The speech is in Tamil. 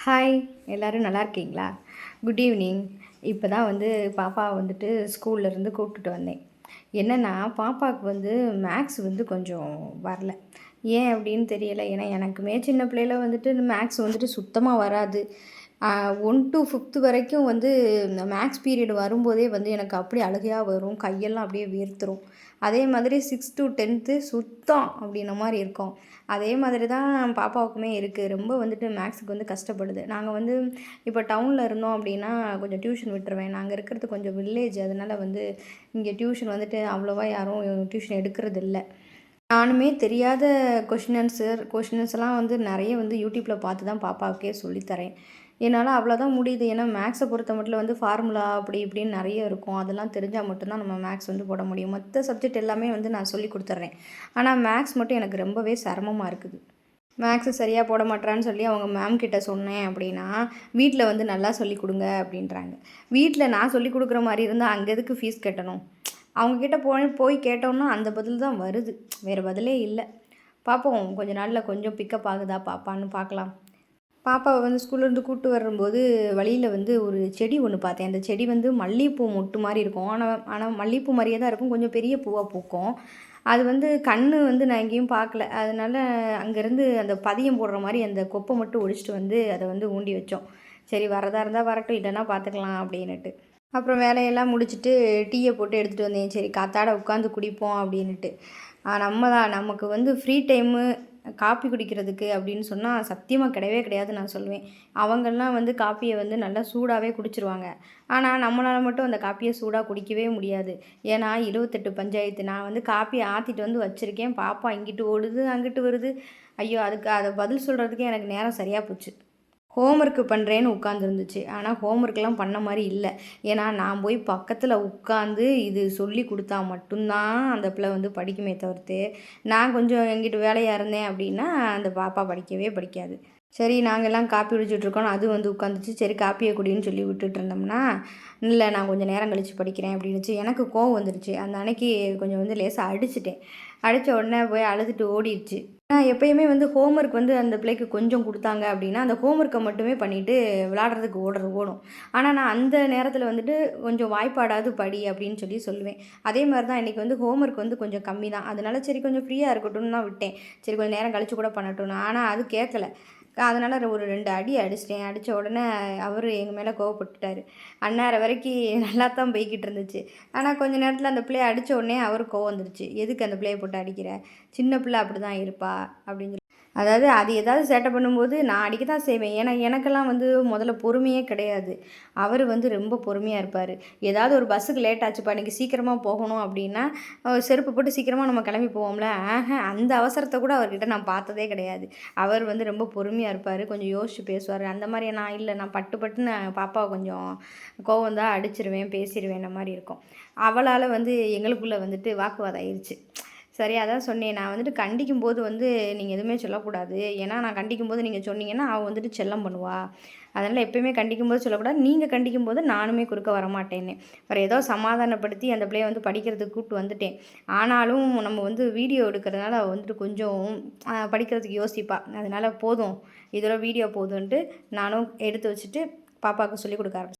ஹாய், எல்லோரும் நல்லா இருக்கீங்களா? Good evening. இப்போ தான் பாப்பாவை ஸ்கூல்லேருந்து கூப்பிட்டுட்டு வந்தேன். என்னென்னா பாப்பாவுக்கு மேக்ஸ் கொஞ்சம் வரல. ஏன் அப்படின்னு தெரியலை. ஏன்னா எனக்குமே சின்ன பிள்ளையில இந்த மேக்ஸ் சுத்தமாக வராது. 1 to 5th வரைக்கும் இந்த மேக்ஸ் பீரியட் வரும்போதே எனக்கு அப்படியே அழுகையாக வரும். கையெல்லாம் அப்படியே வேர்த்துரும். அதே மாதிரி 6 to 10th சுத்தம் அப்படின்ன மாதிரி இருக்கும். அதே மாதிரி தான் பாப்பாவுக்குமே இருக்குது. ரொம்ப மேக்ஸுக்கு கஷ்டப்படுது. நாங்கள் இப்போ டவுனில் இருந்தோம் அப்படின்னா கொஞ்சம் டியூஷன் விட்டுருவேன். நாங்கள் இருக்கிறது கொஞ்சம் வில்லேஜ். அதனால் இங்கே டியூஷன் அவ்வளோவா யாரும் டியூஷன் எடுக்கிறது இல்லை. நானுமே தெரியாத கொஷின்ஸ்லாம் நிறைய யூடியூப்பில் பார்த்து தான் பாப்பாவுக்கே சொல்லித்தரேன். என்னால் அவ்வளோதான் முடியுது. ஏன்னா மேக்ஸை பொறுத்த மட்டும் ஃபார்முலா அப்படி இப்படின்னு நிறைய இருக்கும். அதெல்லாம் தெரிஞ்சால் மட்டும்தான் நம்ம மேக்ஸ் போட முடியும். மற்ற சப்ஜெக்ட் எல்லாமே நான் சொல்லி கொடுத்துட்றேன். ஆனால் மேக்ஸ் மட்டும் எனக்கு ரொம்பவே சிரமமாக இருக்குது. மேக்ஸு சரியாக போட மாட்டேறான்னு சொல்லி அவங்க மேம் கிட்ட சொன்னேன் அப்படின்னா, வீட்டில் நல்லா சொல்லிக் கொடுங்க அப்படின்றாங்க. வீட்டில் நான் சொல்லிக் கொடுக்குற மாதிரி இருந்தால் அங்கே எதுக்கு ஃபீஸ் கட்டணும்? அவங்கக்கிட்ட போய் கேட்டோம்னா அந்த பதில் தான் வருது. வேறு பதிலே இல்லை. பார்ப்போம், கொஞ்ச நாளில் கொஞ்சம் பிக்கப் ஆகுதா பாப்பான்னு பார்க்கலாம். பாப்பாவை ஸ்கூல்லேருந்து கூப்பிட்டு வரும்போது வழியில் ஒரு செடி ஒன்று பார்த்தேன். அந்த செடி மல்லிகைப்பூ மொட்டு மாதிரி இருக்கும். ஆனால் மல்லிகைப்பூ மாதிரியே தான் இருக்கும். கொஞ்சம் பெரிய பூவாக பூக்கும். அது கண்ணு நான் எங்கேயும் பார்க்கல. அதனால் அங்கேருந்து அந்த பதியம் போடுற மாதிரி அந்த கொப்பை மட்டும் ஒடிச்சிட்டு அதை ஊண்டி வச்சோம். சரி, வரதா இருந்தால் வரட்டும், இல்லைன்னா பார்த்துக்கலாம் அப்படின்னுட்டு. அப்புறம் வேலையெல்லாம் முடிச்சுட்டு டீயை போட்டு எடுத்துகிட்டு வந்தேன். சரி, காத்தாட உட்காந்து குடிப்போம் அப்படின்னுட்டு. நமக்கு ஃப்ரீ டைமு காப்பி குடிக்கிறதுக்கு அப்படின்னு சொன்னால் சத்தியமாக கிடையவே கிடையாது நான் சொல்லுவேன். அவங்கெல்லாம் காப்பியை நல்லா சூடாகவே குடிச்சிருவாங்க. ஆனால் நம்மளால் மட்டும் அந்த காப்பியை சூடாக குடிக்கவே முடியாது. ஏன்னா 28 பஞ்சாயத்து. நான் காப்பியை ஆற்றிட்டு வச்சுருக்கேன். பாப்பா இங்கிட்டு ஓடுது, அங்கிட்டு வருது. ஐயோ, அதை பதில் சொல்கிறதுக்கே எனக்கு நேரம் சரியாக போச்சு. ஹோம்ஒர்க்கு பண்ணுறேன்னு உட்காந்துருந்துச்சு. ஆனால் ஹோம்ஒர்க்லாம் பண்ண மாதிரி இல்லை. ஏன்னா நான் போய் பக்கத்தில் உட்காந்து இது சொல்லி கொடுத்தா மட்டும்தான் அந்த பிள்ளை படிக்குமே தவிர்த்து, நான் கொஞ்சம் எங்கிட்ட வேலையாக இருந்தேன் அப்படின்னா அந்த பாப்பா படிக்கவே படிக்காது. சரி, நாங்கள்லாம் காப்பி குடிச்சிட்ருக்கோம். அது உட்காந்துச்சு. சரி, காப்பியை குடின்னு சொல்லி விட்டுட்டு இருந்தோம்னா, இல்லை நான் கொஞ்சம் நேரம் கழித்து படிக்கிறேன் அப்படின்னுச்சு. எனக்கு கோவம் வந்துருச்சு. அந்த அன்னைக்கு கொஞ்சம் லேசாக அடிச்சிட்டேன். அடித்த உடனே போய் அழுதுட்டு ஓடிடுச்சு. நான் எப்பயுமே ஹோம்ஒர்க் அந்த பிள்ளைக்கு கொஞ்சம் கொடுத்தாங்க அப்படின்னா அந்த ஹோம்ஒர்க்கை மட்டுமே பண்ணிவிட்டு விளாட்றதுக்கு ஓடும். ஆனால் நான் அந்த நேரத்தில் கொஞ்சம் வாய்ப்பாடாவது படி அப்படின்னு சொல்லுவேன். அதே மாதிரி தான் இன்றைக்கி ஹோம்ஒர்க் கொஞ்சம் கம்மி தான். அதனால சரி கொஞ்சம் ஃப்ரீயாக இருக்கட்டும்னு தான் விட்டேன். சரி, கொஞ்சம் நேரம் கழித்து கூட பண்ணட்டும்னு. ஆனால் அது கேட்கல. அதனால் ஒரு 2 அடி அடிச்சிட்டேன். அடித்த உடனே அவர் எங்கள் மேலே கோவப்பட்டுட்டார். அந்நேரம் வரைக்கும் நல்லா தான் போய்கிட்டு இருந்துச்சு. ஆனால் கொஞ்ச நேரத்தில் அந்த பிள்ளைய அடித்த உடனே அவருக்கு கோவம் வந்துருச்சு. எதுக்கு அந்த பிள்ளைய போட்டு அடிக்கிற? சின்ன பிள்ளை அப்படி தான் இருப்பா அப்படின்னு சொல்லி. அதாவது அது ஏதாவது சேட்டை பண்ணும்போது நான் அடிக்க தான் செய்வேன். ஏன்னா எனக்கெல்லாம் முதல்ல பொறுமையே கிடையாது. அவர் ரொம்ப பொறுமையாக இருப்பார். ஏதாவது ஒரு பஸ்ஸுக்கு லேட் ஆச்சுப்பா, இன்றைக்கி சீக்கிரமாக போகணும் அப்படின்னா செருப்பு போட்டு சீக்கிரமாக நம்ம கிளம்பி போவோம்ல. அந்த அவசரத்தை கூட அவர்கிட்ட நான் பார்த்ததே கிடையாது. அவர் ரொம்ப பொறுமையாக இருப்பார். கொஞ்சம் யோசித்து பேசுவார். அந்த மாதிரி நான் இல்லை. நான் பட்டுன்னு பாப்பாவை கொஞ்சம் கோவம் தான் அடிச்சிருவேன், பேசிடுவேன். அந்த மாதிரி இருக்கும். அவளால் எங்களுக்குள்ளே வாக்குவாதம் ஆயிடுச்சு. சரி, அதான் சொன்னேன். நான் கண்டிக்கும்போது நீங்கள் எதுவுமே சொல்லக்கூடாது. ஏன்னா நான் கண்டிக்கும்போது நீங்கள் சொன்னீங்கன்னா அவள் செல்லம் பண்ணுவா. அதனால் எப்போயுமே கண்டிக்கும்போது சொல்லக்கூடாது. நீங்கள் கண்டிக்கும்போது நானுமே குறுக்க வரமாட்டேன்னு. வேறு ஏதோ சமாதானப்படுத்தி அந்த பிள்ளைய படிக்கிறதுக்கு கூப்பிட்டு வந்துட்டேன். ஆனாலும் நம்ம வீடியோ எடுக்கிறதுனால அவள் கொஞ்சம் படிக்கிறதுக்கு யோசிப்பா. அதனால் போதும், இதோட வீடியோ போதுன்ட்டு நானும் எடுத்து வச்சுட்டு பாப்பாவுக்கு சொல்லிக் கொடுக்க ஆரம்பிச்சேன்.